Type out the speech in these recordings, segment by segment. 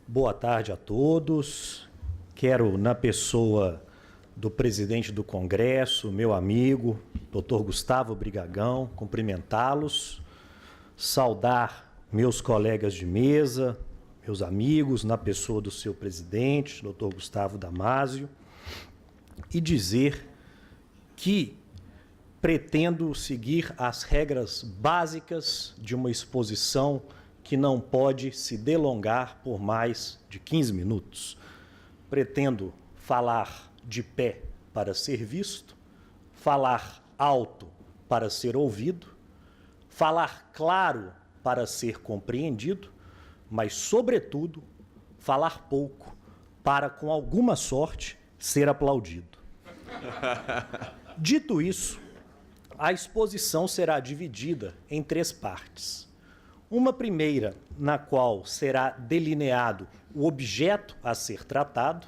Boa tarde a todos. Quero, na pessoa do presidente do Congresso, meu amigo, Dr. Gustavo Brigagão, cumprimentá-los, saudar meus colegas de mesa, meus amigos, na pessoa do seu presidente, Dr. Gustavo Damásio, e dizer que pretendo seguir as regras básicas de uma exposição que não pode se delongar por mais de 15 minutos. Pretendo falar de pé para ser visto, falar alto para ser ouvido, falar claro para ser compreendido, mas, sobretudo, falar pouco para, com alguma sorte, ser aplaudido. Dito isso, a exposição será dividida em 3 partes. Uma primeira, na qual será delineado o objeto a ser tratado.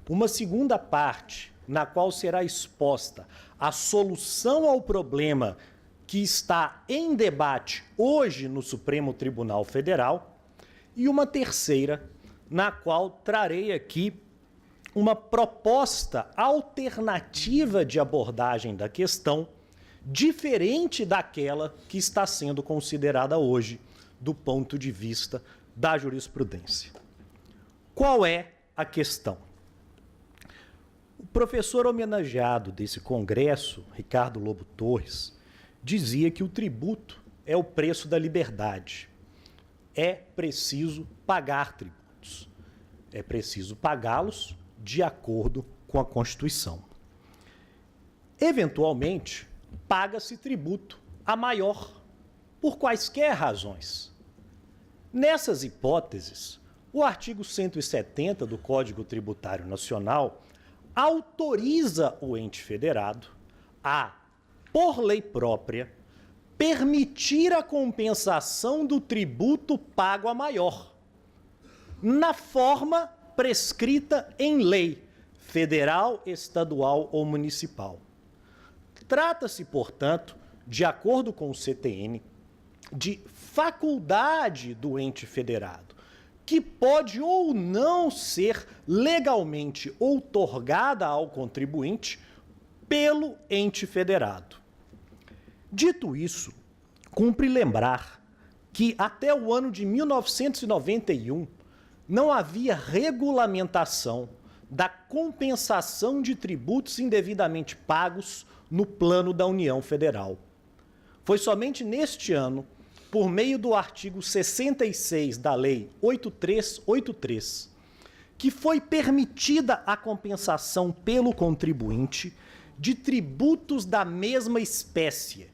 Uma segunda parte, na qual será exposta a solução ao problema que está em debate hoje no Supremo Tribunal Federal. E uma terceira, na qual trarei aqui uma proposta alternativa de abordagem da questão, diferente daquela que está sendo considerada hoje do ponto de vista da jurisprudência. Qual é a questão? O professor homenageado desse congresso, Ricardo Lobo Torres, dizia que o tributo é o preço da liberdade. É preciso pagar tributos. É preciso pagá-los de acordo com a Constituição. Eventualmente, paga-se tributo a maior, por quaisquer razões. Nessas hipóteses, o artigo 170 do Código Tributário Nacional autoriza o ente federado a, por lei própria, permitir a compensação do tributo pago a maior, na forma prescrita em lei federal, estadual ou municipal. Trata-se, portanto, de acordo com o CTN, de faculdade do ente federado, que pode ou não ser legalmente outorgada ao contribuinte pelo ente federado. Dito isso, cumpre lembrar que até o ano de 1991 não havia regulamentação da compensação de tributos indevidamente pagos no plano da União Federal. Foi somente neste ano, por meio do artigo 66 da Lei 8383, que foi permitida a compensação pelo contribuinte de tributos da mesma espécie,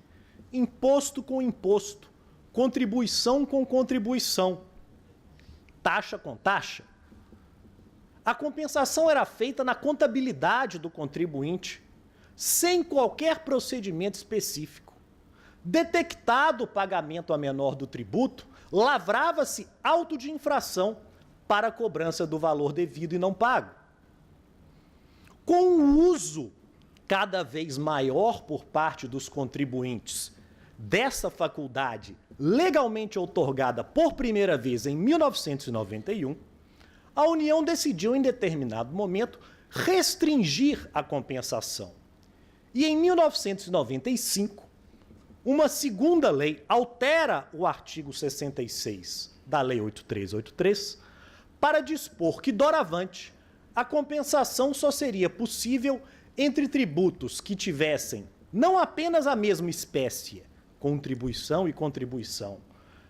imposto com imposto, contribuição com contribuição, taxa com taxa. A compensação era feita na contabilidade do contribuinte, sem qualquer procedimento específico. Detectado o pagamento a menor do tributo, lavrava-se auto de infração para a cobrança do valor devido e não pago. Com o uso cada vez maior por parte dos contribuintes dessa faculdade legalmente outorgada por primeira vez em 1991, a União decidiu, em determinado momento, restringir a compensação. E em 1995, uma segunda lei altera o artigo 66 da Lei 8383 para dispor que, doravante, a compensação só seria possível entre tributos que tivessem não apenas a mesma espécie, contribuição e contribuição,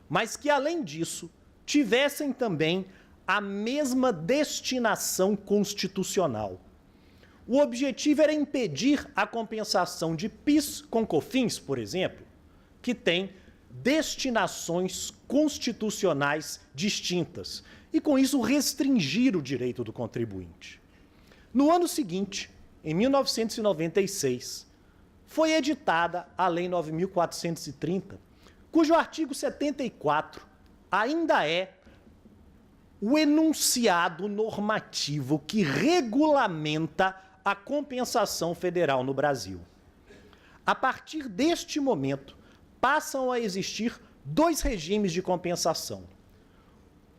mas que, além disso, tivessem também a mesma destinação constitucional. O objetivo era impedir a compensação de PIS com COFINS, por exemplo, que tem destinações constitucionais distintas, e com isso restringir o direito do contribuinte. No ano seguinte, em 1996, foi editada a Lei 9.430, cujo artigo 74 ainda é o enunciado normativo que regulamenta a compensação federal no Brasil. A partir deste momento, passam a existir 2 regimes de compensação.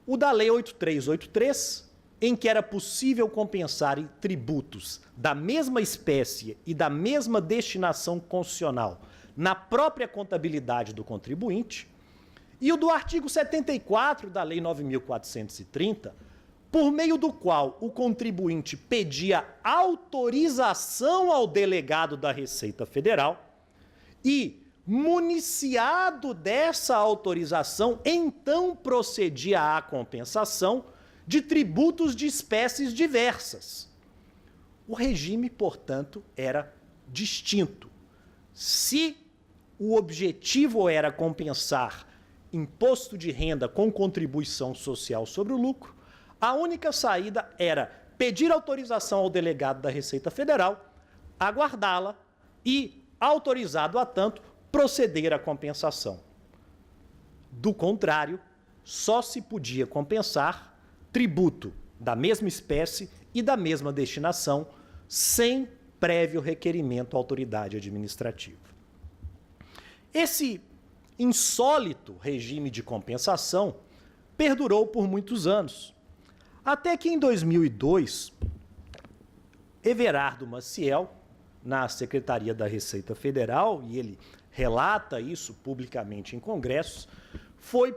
o da Lei 8383, em que era possível compensar tributos da mesma espécie e da mesma destinação constitucional na própria contabilidade do contribuinte, e o do artigo 74 da Lei 9.430, por meio do qual o contribuinte pedia autorização ao delegado da Receita Federal e, municiado dessa autorização, então procedia à compensação de tributos de espécies diversas. O regime, portanto, era distinto. Se o objetivo era compensar imposto de renda com contribuição social sobre o lucro, a única saída era pedir autorização ao delegado da Receita Federal, aguardá-la e, autorizado a tanto, proceder à compensação. Do contrário, só se podia compensar tributo da mesma espécie e da mesma destinação, sem prévio requerimento à autoridade administrativa. Esse insólito regime de compensação perdurou por muitos anos, até que em 2002, Everardo Maciel, na Secretaria da Receita Federal, e ele relata isso publicamente em congressos, foi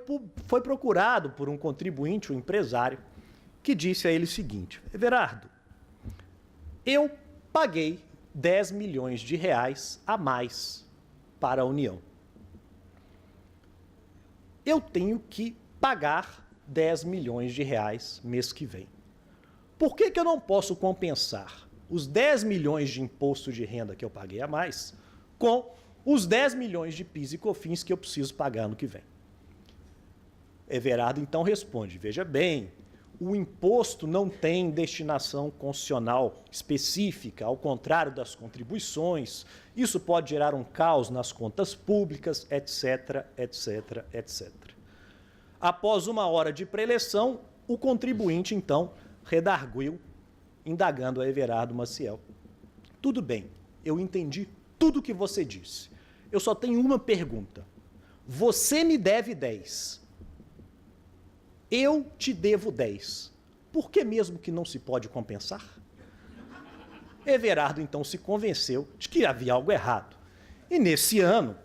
procurado por um contribuinte, um empresário, que disse a ele o seguinte: Everardo, eu paguei 10 milhões de reais a mais para a União. Eu tenho que pagar 10 milhões de reais mês que vem. Por que eu não posso compensar os 10 milhões de imposto de renda que eu paguei a mais com os 10 milhões de PIS e COFINS que eu preciso pagar ano que vem? Everardo então responde: veja bem, o imposto não tem destinação constitucional específica, ao contrário das contribuições. Isso pode gerar um caos nas contas públicas, etc, etc, etc. Após uma hora de preleção, o contribuinte, então, redarguiu, indagando a Everardo Maciel: tudo bem, eu entendi tudo o que você disse. Eu só tenho uma pergunta. Você me deve 10. Eu te devo 10. Por que mesmo que não se pode compensar? Everardo, então, se convenceu de que havia algo errado. E, nesse ano,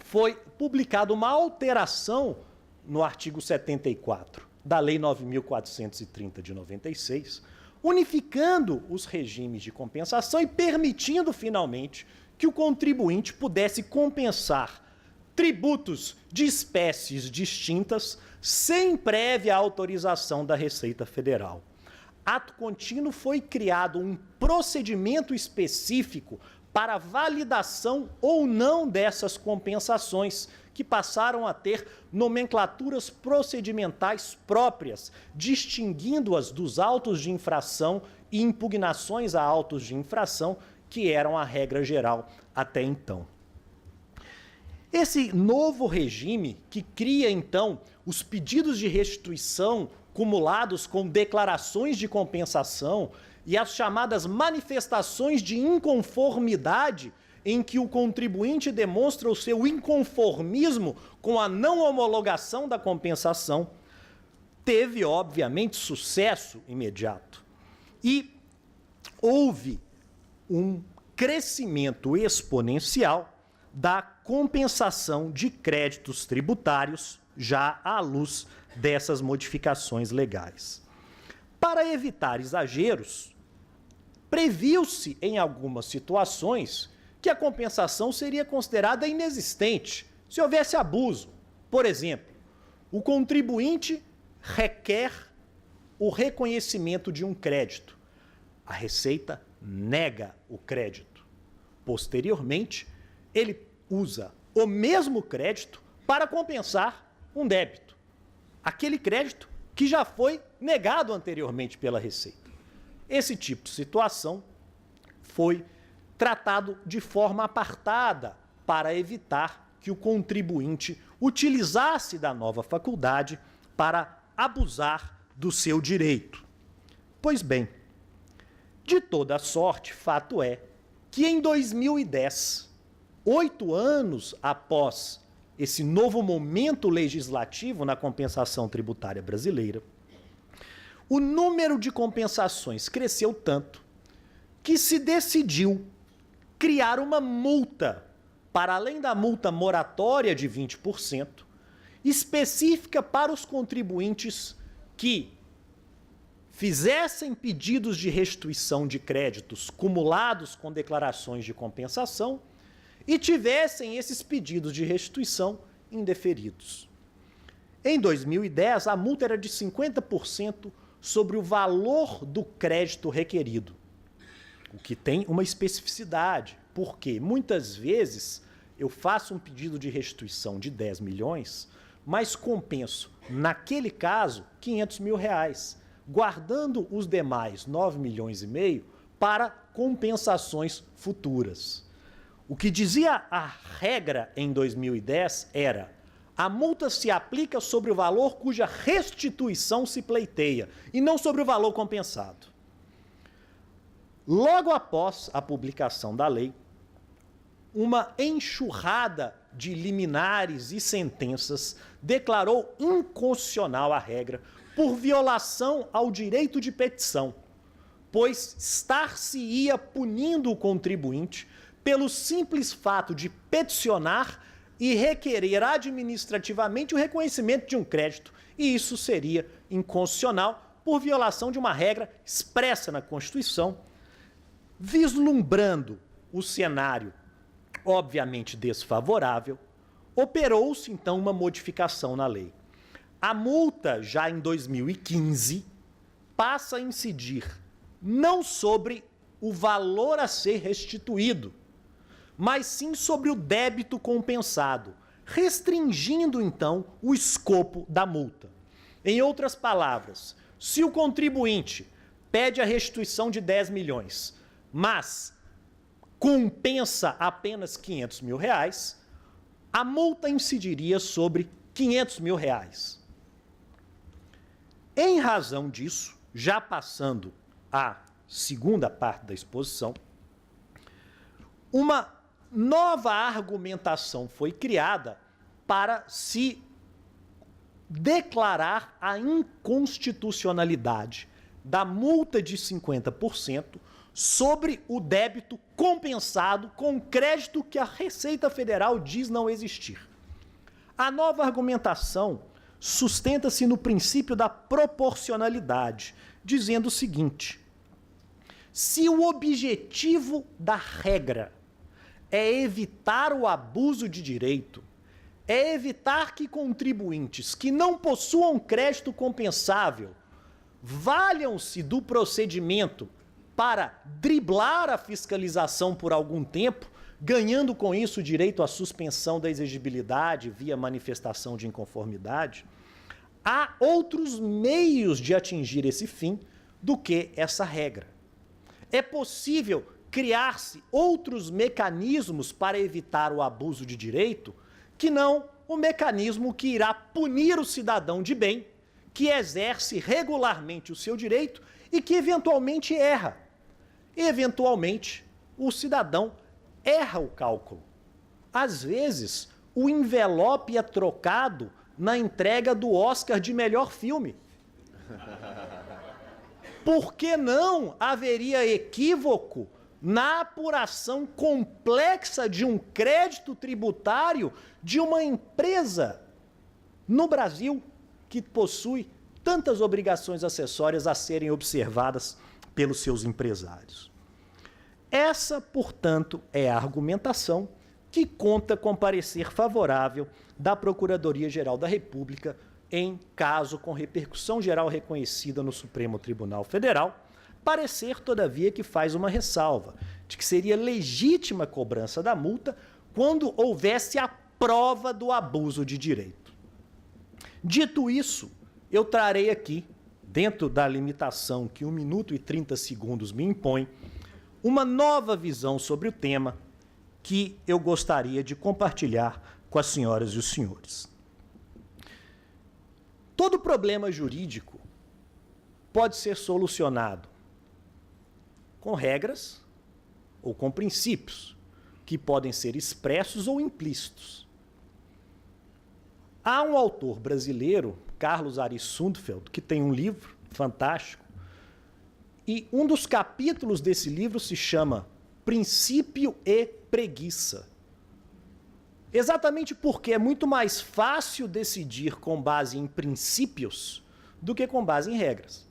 foi publicada uma alteração no artigo 74 da Lei 9.430 de 96, unificando os regimes de compensação e permitindo, finalmente, que o contribuinte pudesse compensar tributos de espécies distintas sem prévia autorização da Receita Federal. Ato contínuo, foi criado um procedimento específico para validação ou não dessas compensações, que passaram a ter nomenclaturas procedimentais próprias, distinguindo-as dos autos de infração e impugnações a autos de infração, que eram a regra geral até então. Esse novo regime, que cria, então, os pedidos de restituição cumulados com declarações de compensação e as chamadas manifestações de inconformidade, em que o contribuinte demonstra o seu inconformismo com a não homologação da compensação, teve, obviamente, sucesso imediato. E houve um crescimento exponencial da compensação de créditos tributários, já à luz dessas modificações legais. Para evitar exageros, previu-se em algumas situações que a compensação seria considerada inexistente se houvesse abuso. Por exemplo, o contribuinte requer o reconhecimento de um crédito. A Receita nega o crédito. Posteriormente, ele usa o mesmo crédito para compensar um débito. Aquele crédito que já foi negado anteriormente pela Receita. Esse tipo de situação foi tratado de forma apartada para evitar que o contribuinte utilizasse da nova faculdade para abusar do seu direito. Pois bem, de toda sorte, fato é que em 2010, 8 anos após esse novo momento legislativo na compensação tributária brasileira, o número de compensações cresceu tanto que se decidiu criar uma multa, para além da multa moratória de 20%, específica para os contribuintes que fizessem pedidos de restituição de créditos cumulados com declarações de compensação e tivessem esses pedidos de restituição indeferidos. Em 2010, a multa era de 50% sobre o valor do crédito requerido, o que tem uma especificidade, porque muitas vezes eu faço um pedido de restituição de 10 milhões, mas compenso, naquele caso, 500 mil reais, guardando os demais 9 milhões e meio para compensações futuras. O que dizia a regra em 2010 era: a multa se aplica sobre o valor cuja restituição se pleiteia e não sobre o valor compensado. Logo após a publicação da lei, uma enxurrada de liminares e sentenças declarou inconstitucional a regra por violação ao direito de petição, pois estar-se-ia punindo o contribuinte pelo simples fato de peticionar e requerer administrativamente o reconhecimento de um crédito, e isso seria inconstitucional por violação de uma regra expressa na Constituição. Vislumbrando o cenário obviamente desfavorável, operou-se então uma modificação na lei. A multa, já em 2015, passa a incidir não sobre o valor a ser restituído, mas sim sobre o débito compensado, restringindo então o escopo da multa. Em outras palavras, se o contribuinte pede a restituição de 10 milhões, mas compensa apenas 500 mil reais, a multa incidiria sobre 500 mil reais. Em razão disso, já passando à segunda parte da exposição, uma nova argumentação foi criada para se declarar a inconstitucionalidade da multa de 50% sobre o débito compensado com crédito que a Receita Federal diz não existir. A nova argumentação sustenta-se no princípio da proporcionalidade, dizendo o seguinte: se o objetivo da regra é evitar o abuso de direito, é evitar que contribuintes que não possuam crédito compensável valham-se do procedimento para driblar a fiscalização por algum tempo, ganhando com isso o direito à suspensão da exigibilidade via manifestação de inconformidade, há outros meios de atingir esse fim do que essa regra. É possível criar-se outros mecanismos para evitar o abuso de direito que não o mecanismo que irá punir o cidadão de bem que exerce regularmente o seu direito e que eventualmente erra. Eventualmente, o cidadão erra o cálculo. Às vezes, o envelope é trocado na entrega do Oscar de melhor filme. Por que não haveria equívoco na apuração complexa de um crédito tributário de uma empresa no Brasil que possui tantas obrigações acessórias a serem observadas pelos seus empresários? Essa, portanto, é a argumentação que conta com parecer favorável da Procuradoria-Geral da República em caso com repercussão geral reconhecida no Supremo Tribunal Federal, parecer, todavia, que faz uma ressalva de que seria legítima a cobrança da multa quando houvesse a prova do abuso de direito. Dito isso, eu trarei aqui, dentro da limitação que 1 minuto e 30 segundos me impõe, uma nova visão sobre o tema que eu gostaria de compartilhar com as senhoras e os senhores. Todo problema jurídico pode ser solucionado com regras ou com princípios que podem ser expressos ou implícitos. Há um autor brasileiro, Carlos Ari Sundfeld, que tem um livro fantástico. E um dos capítulos desse livro se chama Princípio e Preguiça. Exatamente porque é muito mais fácil decidir com base em princípios do que com base em regras.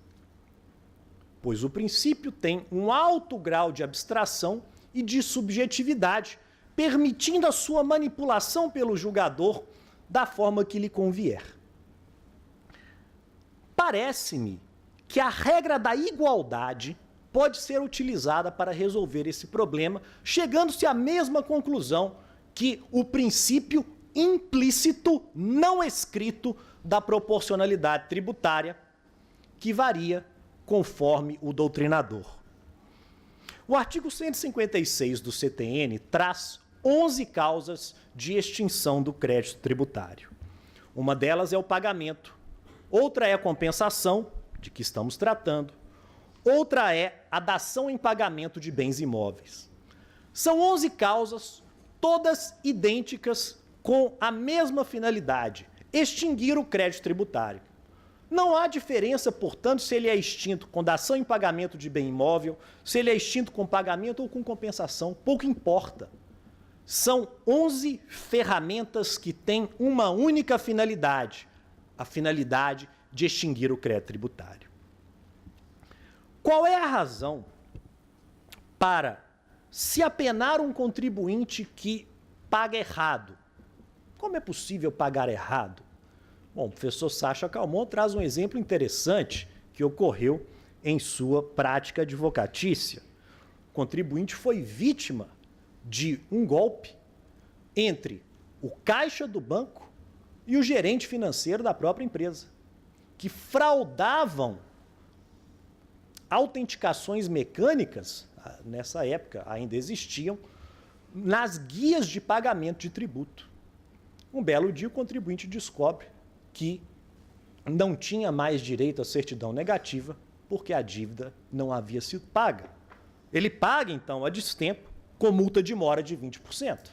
Pois o princípio tem um alto grau de abstração e de subjetividade, permitindo a sua manipulação pelo julgador da forma que lhe convier. Parece-me que a regra da igualdade pode ser utilizada para resolver esse problema, chegando-se à mesma conclusão que o princípio implícito, não escrito, da proporcionalidade tributária, que varia conforme o doutrinador. O artigo 156 do CTN traz 11 causas de extinção do crédito tributário. Uma delas é o pagamento, outra é a compensação, de que estamos tratando, outra é a dação em pagamento de bens imóveis. São 11 causas, todas idênticas, com a mesma finalidade, extinguir o crédito tributário. Não há diferença, portanto, se ele é extinto com dação em pagamento de bem imóvel, se ele é extinto com pagamento ou com compensação, pouco importa. São 11 ferramentas que têm uma única finalidade, a finalidade de extinguir o crédito tributário. Qual é a razão para se apenar um contribuinte que paga errado? Como é possível pagar errado? Bom, o professor Sacha Calmon traz um exemplo interessante que ocorreu em sua prática advocatícia. O contribuinte foi vítima de um golpe entre o caixa do banco e o gerente financeiro da própria empresa, que fraudavam autenticações mecânicas, nessa época ainda existiam, nas guias de pagamento de tributo. Um belo dia o contribuinte descobre que não tinha mais direito à certidão negativa porque a dívida não havia sido paga. Ele paga, então, a destempo, com multa de mora de 20%.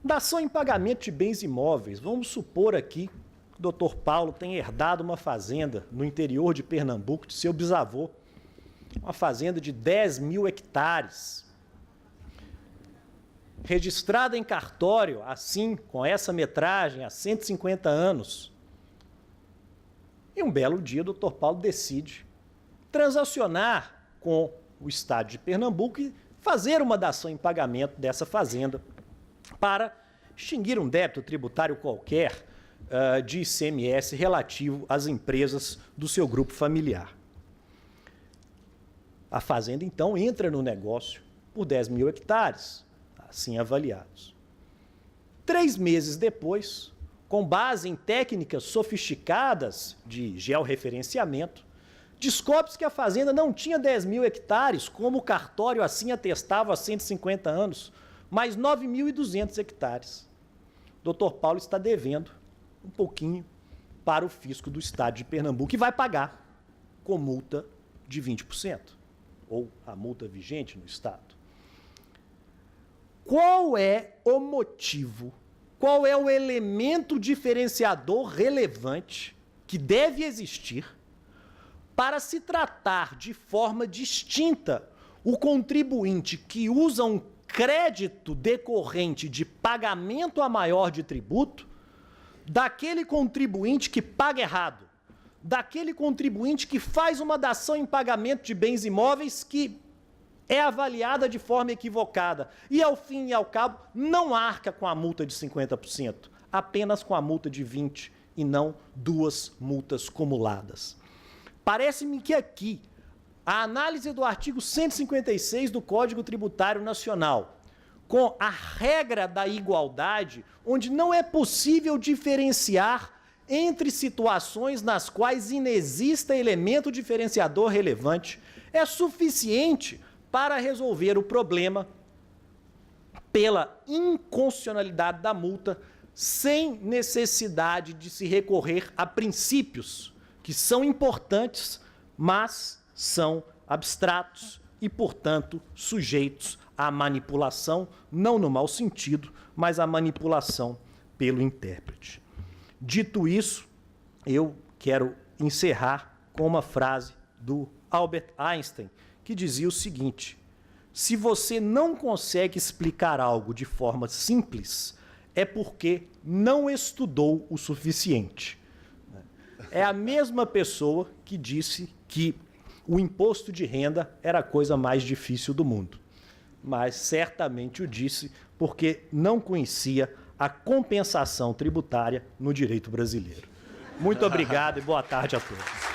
Dação em pagamento de bens imóveis. Vamos supor aqui que o Dr. Paulo tenha herdado uma fazenda no interior de Pernambuco de seu bisavô, uma fazenda de 10.000 hectares, registrada em cartório, assim, com essa metragem, há 150 anos. E um belo dia, o Dr. Paulo decide transacionar com o Estado de Pernambuco e fazer uma dação em pagamento dessa fazenda para extinguir um débito tributário qualquer de ICMS relativo às empresas do seu grupo familiar. A fazenda, então, entra no negócio por 10.000 hectares, assim avaliados. 3 meses depois, com base em técnicas sofisticadas de georreferenciamento, descobre-se que a fazenda não tinha 10.000 hectares, como o cartório assim atestava há 150 anos, mas 9.200 hectares. O Dr. Paulo está devendo um pouquinho para o fisco do Estado de Pernambuco e vai pagar com multa de 20%, ou a multa vigente no Estado. Qual é o motivo, qual é o elemento diferenciador relevante que deve existir para se tratar de forma distinta o contribuinte que usa um crédito decorrente de pagamento a maior de tributo daquele contribuinte que paga errado, daquele contribuinte que faz uma dação em pagamento de bens imóveis que é avaliada de forma equivocada e, ao fim e ao cabo, não arca com a multa de 50%, apenas com a multa de 20% e não 2 multas cumuladas. Parece-me que aqui, a análise do artigo 156 do Código Tributário Nacional, com a regra da igualdade, onde não é possível diferenciar entre situações nas quais inexista elemento diferenciador relevante, é suficiente para resolver o problema pela inconstitucionalidade da multa, sem necessidade de se recorrer a princípios que são importantes, mas são abstratos e, portanto, sujeitos à manipulação, não no mau sentido, mas à manipulação pelo intérprete. Dito isso, eu quero encerrar com uma frase do Albert Einstein, que dizia o seguinte: se você não consegue explicar algo de forma simples, é porque não estudou o suficiente. É a mesma pessoa que disse que o imposto de renda era a coisa mais difícil do mundo. Mas certamente o disse porque não conhecia a compensação tributária no direito brasileiro. Muito obrigado e boa tarde a todos.